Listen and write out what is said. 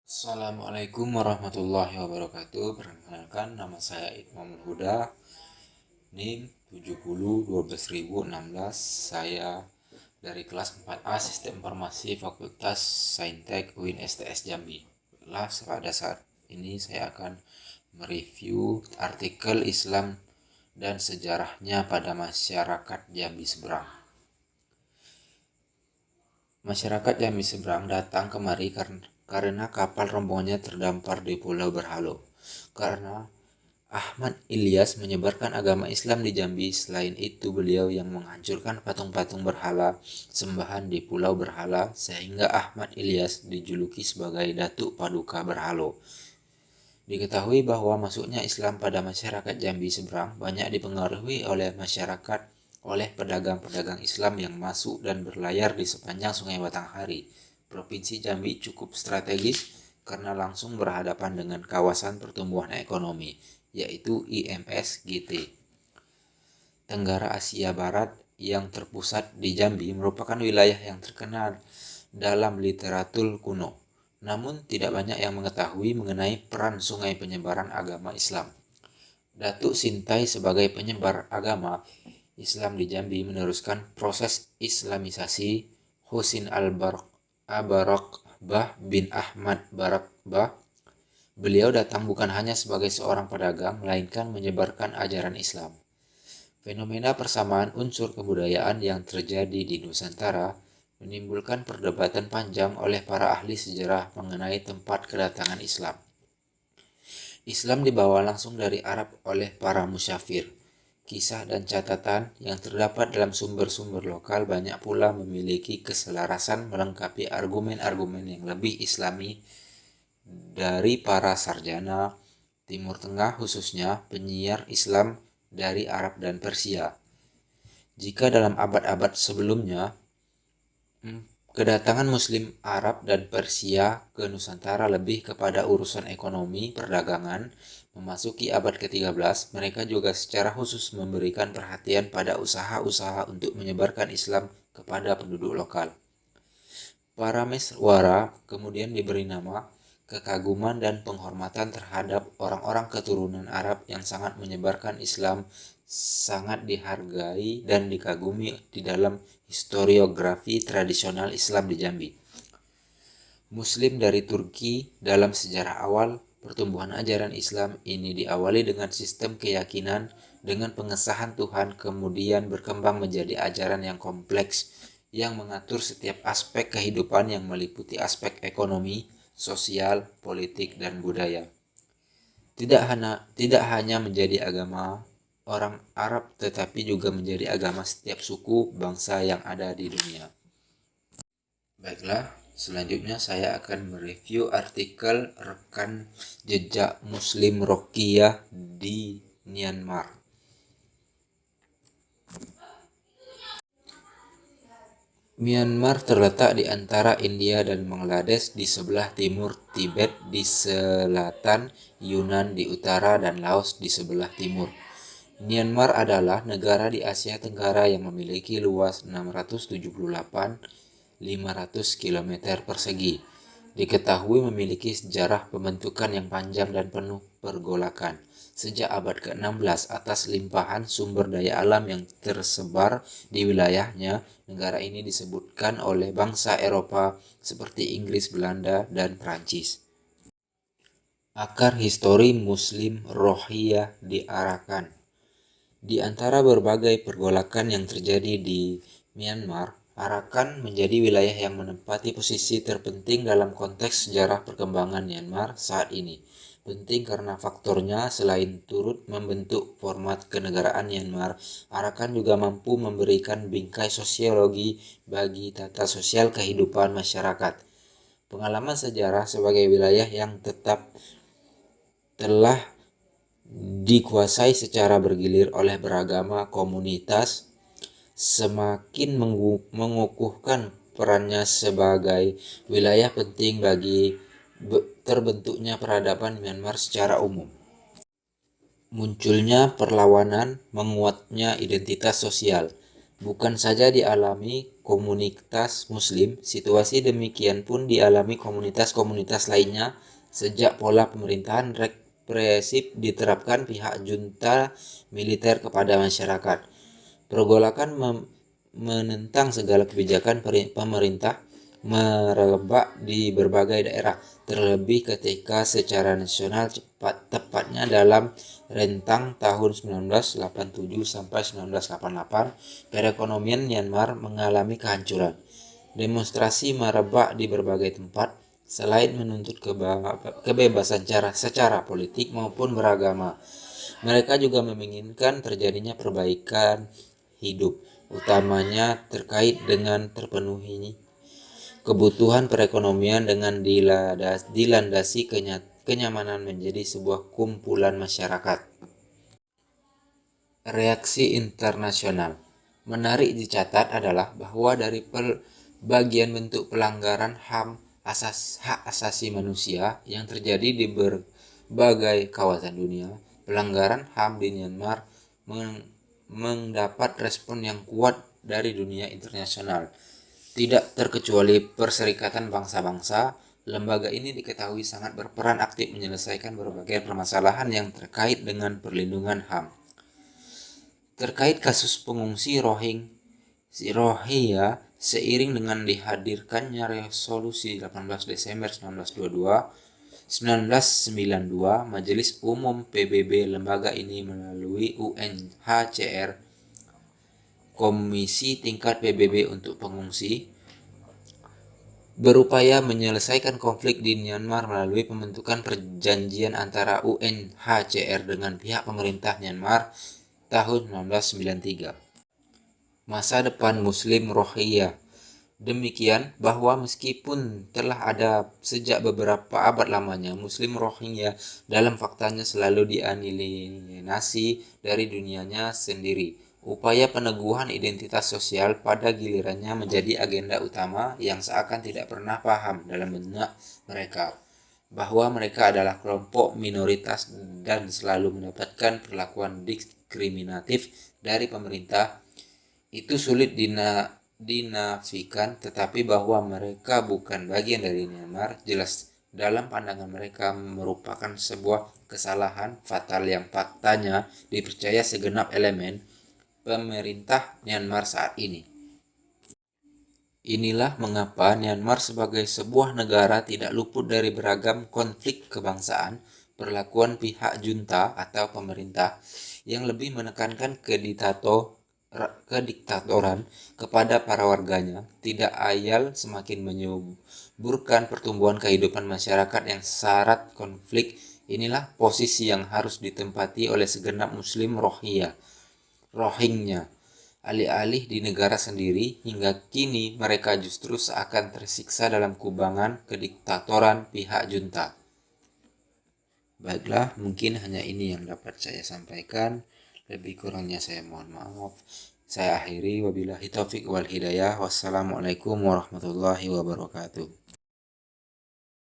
Assalamualaikum warahmatullahi wabarakatuh. Perkenalkan, nama saya Itmam Huda, NIM 70 Saya dari kelas 4A Sistem Informasi Fakultas Saintek UIN STS Jambi. Pada saat ini saya akan mereview artikel Islam dan sejarahnya pada masyarakat Jambi Seberang. Masyarakat Jambi Seberang datang kemari karena kapal rombongannya terdampar di Pulau Berhalo. Karena Ahmad Ilyas menyebarkan agama Islam di Jambi. Selain itu, beliau yang menghancurkan patung-patung berhala sembahan di Pulau Berhala, sehingga Ahmad Ilyas dijuluki sebagai Datuk Paduka Berhalo. Diketahui bahwa masuknya Islam pada masyarakat Jambi Seberang banyak dipengaruhi oleh pedagang-pedagang Islam yang masuk dan berlayar di sepanjang Sungai Batanghari. Provinsi Jambi cukup strategis karena langsung berhadapan dengan kawasan pertumbuhan ekonomi, yaitu IMS-GT. Tenggara Asia Barat yang terpusat di Jambi merupakan wilayah yang terkenal dalam literatur kuno. Namun tidak banyak yang mengetahui mengenai peran sungai penyebaran agama Islam. Datuk Sintai sebagai penyebar agama Islam di Jambi meneruskan proses Islamisasi Husin al-Barakbah bin Ahmad Barakbah. Beliau datang bukan hanya sebagai seorang pedagang, melainkan menyebarkan ajaran Islam. Fenomena persamaan unsur kebudayaan yang terjadi di Nusantara menimbulkan perdebatan panjang oleh para ahli sejarah mengenai tempat kedatangan Islam. Islam dibawa langsung dari Arab oleh para musyafir. Kisah dan catatan yang terdapat dalam sumber-sumber lokal banyak pula memiliki keselarasan melengkapi argumen-argumen yang lebih Islami dari para sarjana Timur Tengah, khususnya penyiar Islam dari Arab dan Persia. Jika dalam abad-abad sebelumnya, kedatangan Muslim Arab dan Persia ke Nusantara lebih kepada urusan ekonomi perdagangan, memasuki abad ke-13, mereka juga secara khusus memberikan perhatian pada usaha-usaha untuk menyebarkan Islam kepada penduduk lokal. Para meswara kemudian diberi nama kekaguman dan penghormatan terhadap orang-orang keturunan Arab yang sangat menyebarkan Islam, sangat dihargai dan dikagumi di dalam historiografi tradisional Islam di Jambi. Muslim dari Turki dalam sejarah awal pertumbuhan ajaran Islam ini diawali dengan sistem keyakinan dengan pengesahan Tuhan, kemudian berkembang menjadi ajaran yang kompleks yang mengatur setiap aspek kehidupan yang meliputi aspek ekonomi, sosial, politik, dan budaya. Tidak hanya menjadi agama orang Arab, tetapi juga menjadi agama setiap suku bangsa yang ada di dunia. Baiklah, selanjutnya saya akan mereview artikel rekan jejak Muslim Rohingya di Myanmar. Myanmar terletak di antara India dan Bangladesh di sebelah timur, Tibet di selatan, Yunan di utara, dan Laos di sebelah timur. Myanmar adalah negara di Asia Tenggara yang memiliki luas 678.500 km persegi. Diketahui memiliki sejarah pembentukan yang panjang dan penuh pergolakan. Sejak abad ke-16, atas limpahan sumber daya alam yang tersebar di wilayahnya, negara ini disebutkan oleh bangsa Eropa seperti Inggris, Belanda, dan Prancis. Akar histori Muslim Rohingya diarahkan. Di antara berbagai pergolakan yang terjadi di Myanmar, Arakan menjadi wilayah yang menempati posisi terpenting dalam konteks sejarah perkembangan Myanmar saat ini. Penting karena faktornya selain turut membentuk format kenegaraan Myanmar, Arakan juga mampu memberikan bingkai sosiologi bagi tata sosial kehidupan masyarakat. Pengalaman sejarah sebagai wilayah yang telah dikuasai secara bergilir oleh beragama komunitas semakin mengukuhkan perannya sebagai wilayah penting bagi terbentuknya peradaban Myanmar secara umum. Munculnya perlawanan, menguatnya identitas sosial, bukan saja dialami komunitas Muslim. Situasi demikian pun dialami komunitas-komunitas lainnya sejak pola pemerintahan represif diterapkan pihak junta militer kepada masyarakat. Pergolakan menentang segala kebijakan pemerintah merebak di berbagai daerah, terlebih ketika secara nasional tepatnya dalam rentang tahun 1987 sampai 1988 perekonomian Myanmar mengalami kehancuran. Demonstrasi merebak di berbagai tempat selain menuntut kebebasan secara politik maupun beragama. Mereka juga menginginkan terjadinya perbaikan hidup, utamanya terkait dengan terpenuhi kebutuhan perekonomian dengan dilandasi kenyamanan menjadi sebuah kumpulan masyarakat. Reaksi internasional. Menarik dicatat adalah bahwa dari bagian bentuk pelanggaran hak asasi manusia yang terjadi di berbagai kawasan dunia, pelanggaran HAM di Myanmar mendapat respon yang kuat dari dunia internasional. Tidak terkecuali Perserikatan Bangsa-Bangsa, lembaga ini diketahui sangat berperan aktif menyelesaikan berbagai permasalahan yang terkait dengan perlindungan HAM. Terkait kasus pengungsi Rohingya, seiring dengan dihadirkannya resolusi 18 Desember 1992, Majelis Umum PBB, lembaga ini melalui UNHCR, Komisi Tingkat PBB untuk Pengungsi, berupaya menyelesaikan konflik di Myanmar melalui pembentukan perjanjian antara UNHCR dengan pihak pemerintah Myanmar tahun 1993. Masa depan Muslim Rohingya. Demikian bahwa meskipun telah ada sejak beberapa abad lamanya, Muslim Rohingya dalam faktanya selalu dialienasi dari dunianya sendiri. Upaya peneguhan identitas sosial pada gilirannya menjadi agenda utama yang seakan tidak pernah paham dalam benak mereka bahwa mereka adalah kelompok minoritas dan selalu mendapatkan perlakuan diskriminatif dari pemerintah. Itu sulit dinafikan, tetapi bahwa mereka bukan bagian dari Myanmar jelas dalam pandangan mereka merupakan sebuah kesalahan fatal yang faktanya dipercaya segenap elemen pemerintah Myanmar saat ini. Inilah mengapa Myanmar sebagai sebuah negara tidak luput dari beragam konflik kebangsaan, perlakuan pihak junta atau pemerintah yang lebih menekankan kediktatoran kepada para warganya, tidak ayal semakin menyuburkan pertumbuhan kehidupan masyarakat yang syarat konflik. Inilah posisi yang harus ditempati oleh segenap Muslim Rohingya. Alih-alih di negara sendiri, hingga kini mereka justru seakan tersiksa dalam kubangan kediktatoran pihak junta. Baiklah, mungkin hanya ini yang dapat saya sampaikan. Lebih kurangnya saya mohon maaf. Saya akhiri, wabillahi taufiq wal hidayah. Wassalamualaikum warahmatullahi wabarakatuh.